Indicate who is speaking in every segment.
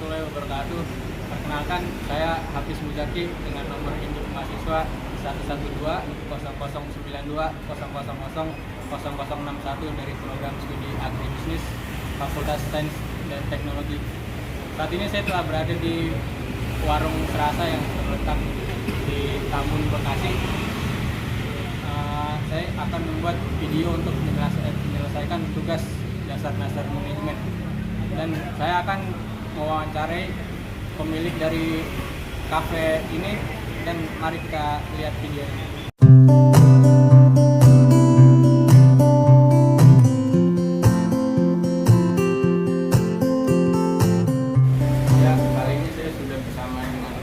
Speaker 1: warahmatullahi wabarakatuh. Perkenalkan, saya Hafiz Muzaki dengan nomor induk mahasiswa 112-92-000-0061 dari program studi agribisnis Fakultas Sains dan Teknologi. Saat ini saya telah berada di warung Serasa yang terletak di Tambun, Bekasi. Saya akan membuat video untuk menyelesaikan tugas dasar manajemen, dan saya akan mewawancarai pemilik dari kafe ini, dan mari kita lihat video ini. Ya, kali ini saya sudah bersama dengan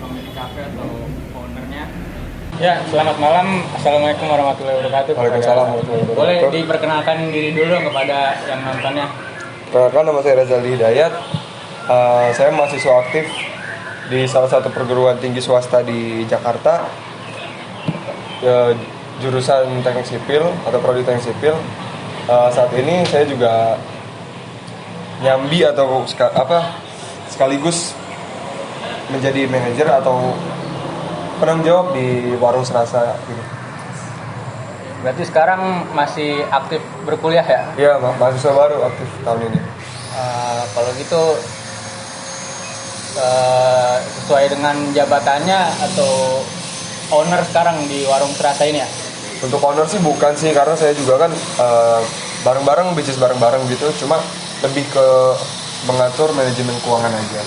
Speaker 1: pemilik kafe atau ownernya. Ya, selamat malam. Assalamualaikum warahmatullahi wabarakatuh.
Speaker 2: Waalaikumsalam warahmatullahi wabarakatuh.
Speaker 1: Boleh diperkenalkan diri dulu kepada yang nontonnya?
Speaker 2: Perkenalkan, nama saya Razali Hidayat. Saya mahasiswa aktif di salah satu perguruan tinggi swasta di Jakarta, jurusan teknik sipil atau prodi teknik sipil. Saat ini saya juga nyambi atau sekaligus menjadi manajer atau penanggung jawab di warung Serasa gitu.
Speaker 1: Berarti sekarang masih aktif berkuliah ya?
Speaker 2: Iya, mahasiswa baru aktif tahun ini.
Speaker 1: Kalau gitu sesuai dengan jabatannya atau owner sekarang di warung Serasa ini ya?
Speaker 2: Untuk owner sih bukan sih, karena saya juga kan bareng-bareng, bisnis bareng-bareng gitu. Cuma lebih ke mengatur manajemen keuangan aja.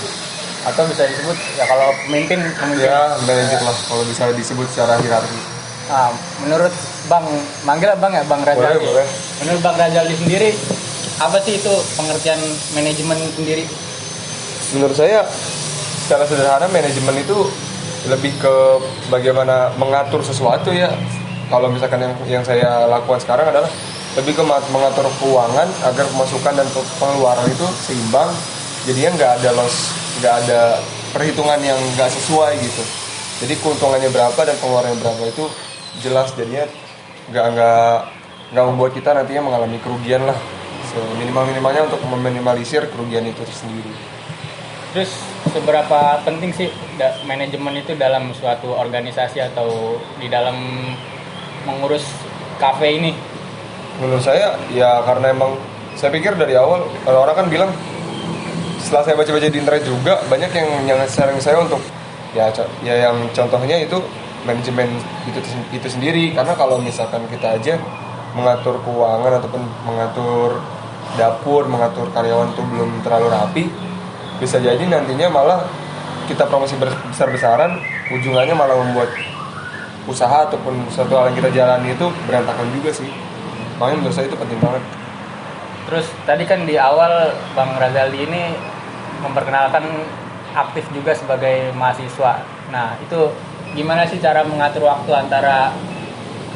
Speaker 1: Atau bisa disebut ya kalau pemimpin
Speaker 2: Ya, manajer lah kalau bisa disebut secara hierarki.
Speaker 1: Menurut Bang, manggil Bang ya, Bang Razali.
Speaker 2: Boleh.
Speaker 1: Menurut Bang Razali sendiri, apa sih itu pengertian manajemen sendiri?
Speaker 2: Menurut saya secara sederhana manajemen itu lebih ke bagaimana mengatur sesuatu ya. Kalau misalkan yang saya lakukan sekarang adalah lebih ke mengatur keuangan agar pemasukan dan pengeluaran itu seimbang. Jadinya nggak ada loss, nggak ada perhitungan yang nggak sesuai gitu. Jadi keuntungannya berapa dan pengeluarannya berapa itu jelas, jadinya nggak membuat kita nantinya mengalami kerugian lah. Minimal-minimalnya untuk meminimalisir kerugian itu sendiri.
Speaker 1: Terus seberapa penting sih manajemen itu dalam suatu organisasi atau di dalam mengurus kafe ini?
Speaker 2: Menurut saya ya karena emang saya pikir dari awal orang kan bilang, setelah saya baca-baca di internet juga banyak yang sharing saya untuk ya yang contohnya itu manajemen itu sendiri. Karena kalau misalkan kita aja mengatur keuangan ataupun mengatur dapur, mengatur karyawan itu belum terlalu rapi, bisa jadi nantinya malah kita promosi besar-besaran, ujungannya malah membuat usaha ataupun suatu hal yang kita jalani itu berantakan juga sih. Makanya menurut saya itu penting banget.
Speaker 1: Terus tadi kan di awal Bang Razali ini memperkenalkan aktif juga sebagai mahasiswa. Nah, itu gimana sih cara mengatur waktu antara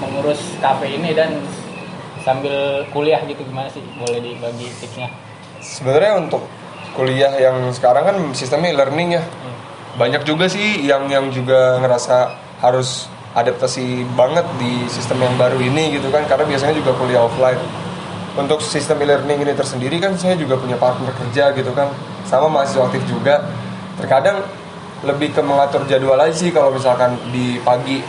Speaker 1: mengurus kafe ini dan sambil kuliah gitu, gimana sih? Boleh dibagi tipsnya?
Speaker 2: Sebenarnya untuk kuliah yang sekarang kan sistemnya learning ya. Banyak juga sih yang juga ngerasa harus adaptasi banget di sistem yang baru ini gitu kan, karena biasanya juga kuliah offline. Untuk sistem e-learning ini tersendiri kan saya juga punya partner kerja gitu kan, sama mahasiswa aktif juga. Terkadang lebih ke mengatur jadwal aja sih. Kalau misalkan di pagi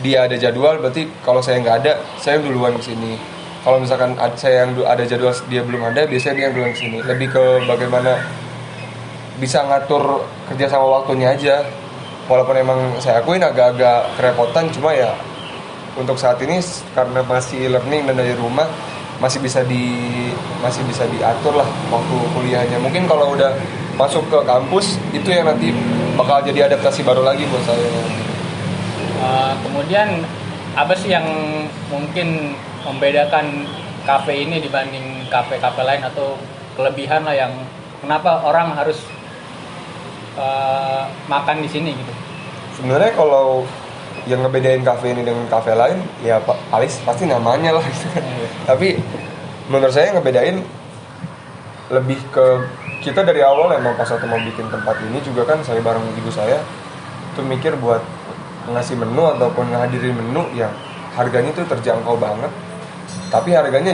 Speaker 2: dia ada jadwal, berarti kalau saya nggak ada, saya duluan kesini. Kalau misalkan saya yang ada jadwal dia belum ada, biasanya dia yang duluan kesini. Lebih ke bagaimana bisa ngatur kerja sama waktunya aja. Walaupun emang saya akuin agak-agak kerepotan, cuma ya untuk saat ini karena masih learning dan dari rumah masih bisa diatur lah waktu kuliahnya. Mungkin kalau udah masuk ke kampus itu yang nanti bakal jadi adaptasi baru lagi buat saya.
Speaker 1: Kemudian apa sih yang mungkin membedakan kafe ini dibanding kafe-kafe lain, atau kelebihan lah yang kenapa orang harus makan di sini gitu?
Speaker 2: Sebenarnya kalau yang ngebedain kafe ini dengan kafe lain ya pasti namanya lah gitu kan. Tapi menurut saya yang ngebedain lebih ke kita dari awal emang pas waktu mau bikin tempat ini juga kan saya bareng ibu saya tuh mikir buat ngasih menu ataupun ngehadirin menu yang harganya tuh terjangkau banget, tapi harganya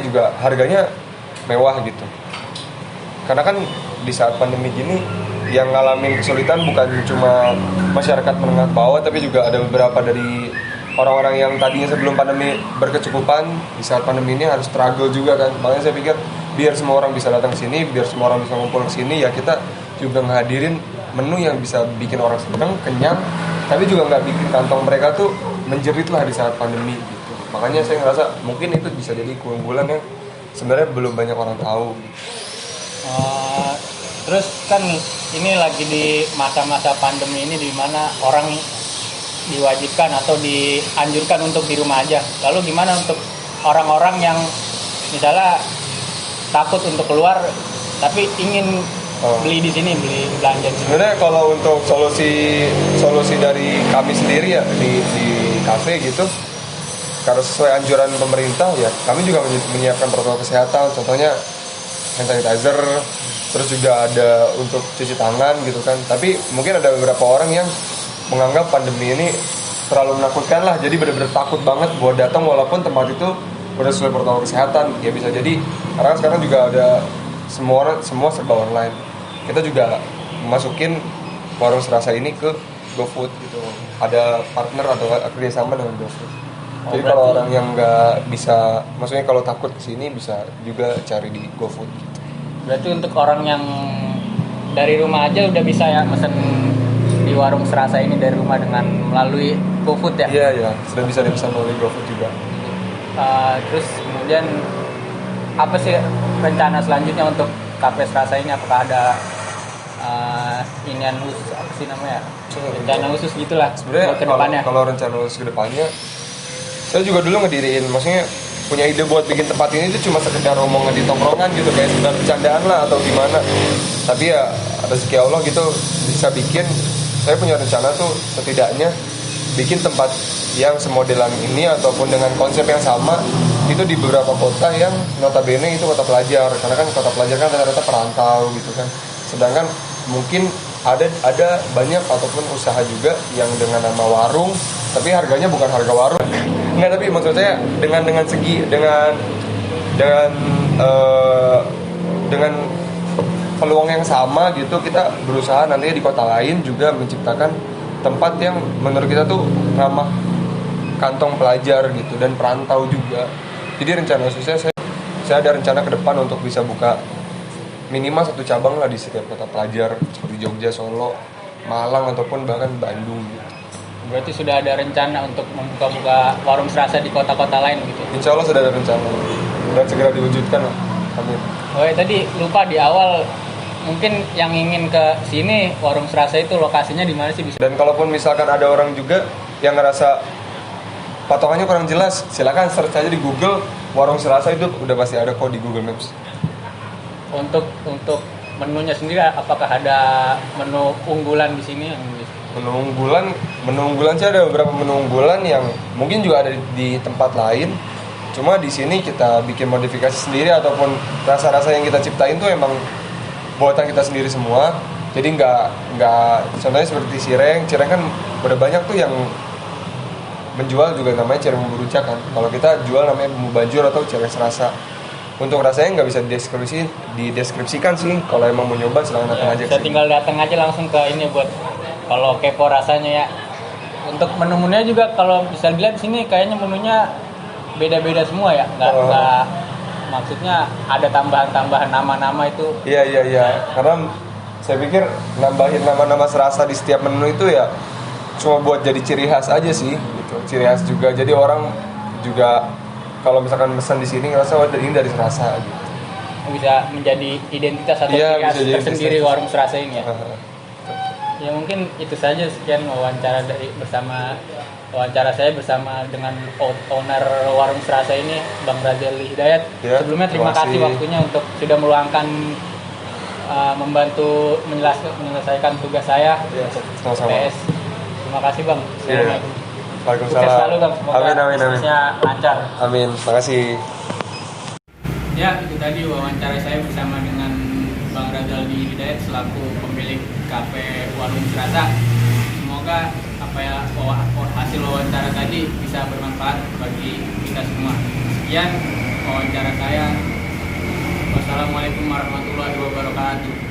Speaker 2: mewah gitu. Karena kan di saat pandemi gini yang ngalamin kesulitan bukan cuma masyarakat menengah ke bawah, tapi juga ada beberapa dari orang-orang yang tadinya sebelum pandemi berkecukupan, di saat pandemi ini harus struggle juga kan. Makanya saya pikir biar semua orang bisa datang ke sini, biar semua orang bisa ngumpul ke sini, ya kita juga ngehadirin menu yang bisa bikin orang seneng, kenyang, tapi juga nggak bikin kantong mereka tuh menjerit lah di saat pandemi gitu. Makanya saya ngerasa mungkin itu bisa jadi keunggulan yang sebenarnya belum banyak orang tahu.
Speaker 1: Terus kan ini lagi di masa-masa pandemi ini di mana orang diwajibkan atau dianjurkan untuk di rumah aja. Lalu gimana untuk orang-orang yang misalnya takut untuk keluar tapi ingin beli di sini, beli belanja di sini?
Speaker 2: Sebenarnya kalau untuk solusi dari kami sendiri ya di kafe gitu, karena sesuai anjuran pemerintah ya kami juga menyiapkan protokol kesehatan, contohnya hand sanitizer, terus juga ada untuk cuci tangan gitu kan. Tapi mungkin ada beberapa orang yang menganggap pandemi ini terlalu menakutkan lah, jadi benar-benar takut banget buat datang walaupun tempat itu udah sesuai protokol kesehatan. Ya bisa jadi karena sekarang juga ada semua serba online. Kita juga masukin warung serasa ini ke GoFood gitu. Ada partner atau kerjasama dengan GoFood. Jadi kalau orang yang nggak bisa, maksudnya kalau takut kesini bisa juga cari di GoFood.
Speaker 1: Berarti untuk orang yang dari rumah aja udah bisa ya mesen di warung serasa ini dari rumah dengan melalui GoFood ya?
Speaker 2: Iya, sudah bisa dipesan melalui GoFood juga.
Speaker 1: Terus kemudian apa sih rencana selanjutnya untuk kafe serasa ini? Apakah ada inian khusus, apa sih namanya? Rencana khusus gitulah
Speaker 2: sebenarnya
Speaker 1: ke depannya.
Speaker 2: Kalau rencana khusus ke depannya, saya juga dulu ngediriin, maksudnya punya ide buat bikin tempat ini itu cuma sekedar omongan di tongkrongan gitu, kayak sekedar bercandaan lah atau gimana. Tapi ya rezeki Allah gitu bisa bikin. Saya punya rencana tuh setidaknya bikin tempat yang semodelan ini ataupun dengan konsep yang sama itu di beberapa kota yang notabene itu kota pelajar, karena kan kota pelajar kan rata-rata perantau gitu kan. Sedangkan mungkin ada banyak ataupun usaha juga yang dengan nama warung tapi harganya bukan harga warung. Enggak, tapi maksud saya dengan segi dengan peluang yang sama gitu, kita berusaha nantinya di kota lain juga menciptakan tempat yang menurut kita tuh ramah kantong pelajar gitu dan perantau juga. Jadi rencana khususnya saya ada rencana ke depan untuk bisa buka minimal 1 cabang lah di setiap kota pelajar seperti Jogja, Solo, Malang ataupun bahkan Bandung gitu.
Speaker 1: Berarti sudah ada rencana untuk membuka warung serasa di kota-kota lain gitu?
Speaker 2: Insya Allah sudah ada rencana dan segera diwujudkan lah. Amin.
Speaker 1: Oh ya, tadi lupa di awal, mungkin yang ingin ke sini warung serasa itu lokasinya di mana sih bisa?
Speaker 2: Dan kalaupun misalkan ada orang juga yang ngerasa patokannya kurang jelas, silakan search aja di Google warung serasa, itu udah pasti ada kok di Google Maps.
Speaker 1: Untuk menunya sendiri, apakah ada menu unggulan di sini yang
Speaker 2: Menu unggulan sih ada beberapa menu unggulan yang mungkin juga ada di tempat lain. Cuma di sini kita bikin modifikasi sendiri ataupun rasa-rasa yang kita ciptain tuh emang buatan kita sendiri semua. Jadi nggak contohnya seperti cireng kan udah banyak tuh yang menjual juga namanya cireng bumbu rucak kan. Kalau kita jual namanya bumbu banjur atau cireng serasa. Untuk rasanya nggak bisa dideskripsikan sih. Kalau emang mau nyoba silahkan datang aja.
Speaker 1: Saya tinggal datang aja langsung ke ini buat kalau kepo rasanya ya. Untuk menu-menunya juga kalau bisa dilihat sini kayaknya menunya beda-beda semua ya. Nggak maksudnya ada tambahan-tambahan nama-nama itu.
Speaker 2: Iya. Karena saya pikir nambahin nama-nama serasa di setiap menu itu ya cuma buat jadi ciri khas aja sih gitu. Ciri khas juga. Jadi orang juga kalau misalkan pesan di sini ngerasa ini dari serasa gitu.
Speaker 1: Bisa menjadi identitas atau ciri khas tersendiri warung serasa ini ya. Ya mungkin itu saja, sekian wawancara saya bersama dengan owner warung serasa ini, Bang Razali Hidayat. Ya, sebelumnya terima kasih waktunya untuk sudah meluangkan membantu menyelesaikan tugas saya untuk PS. Terima kasih Bang. Assalamualaikum.
Speaker 2: Waalaikumsalam.
Speaker 1: Sukses selalu Bang. Semoga
Speaker 2: amin.
Speaker 1: bisnisnya lancar.
Speaker 2: Amin. Makasih.
Speaker 1: Ya, itu tadi wawancara saya bersama dengan Bang Razali Hidayat selaku pemilik kafe warung serasa. Semoga hasil wawancara tadi bisa bermanfaat bagi kita semua. Sekian wawancara saya. Wassalamualaikum warahmatullahi wabarakatuh.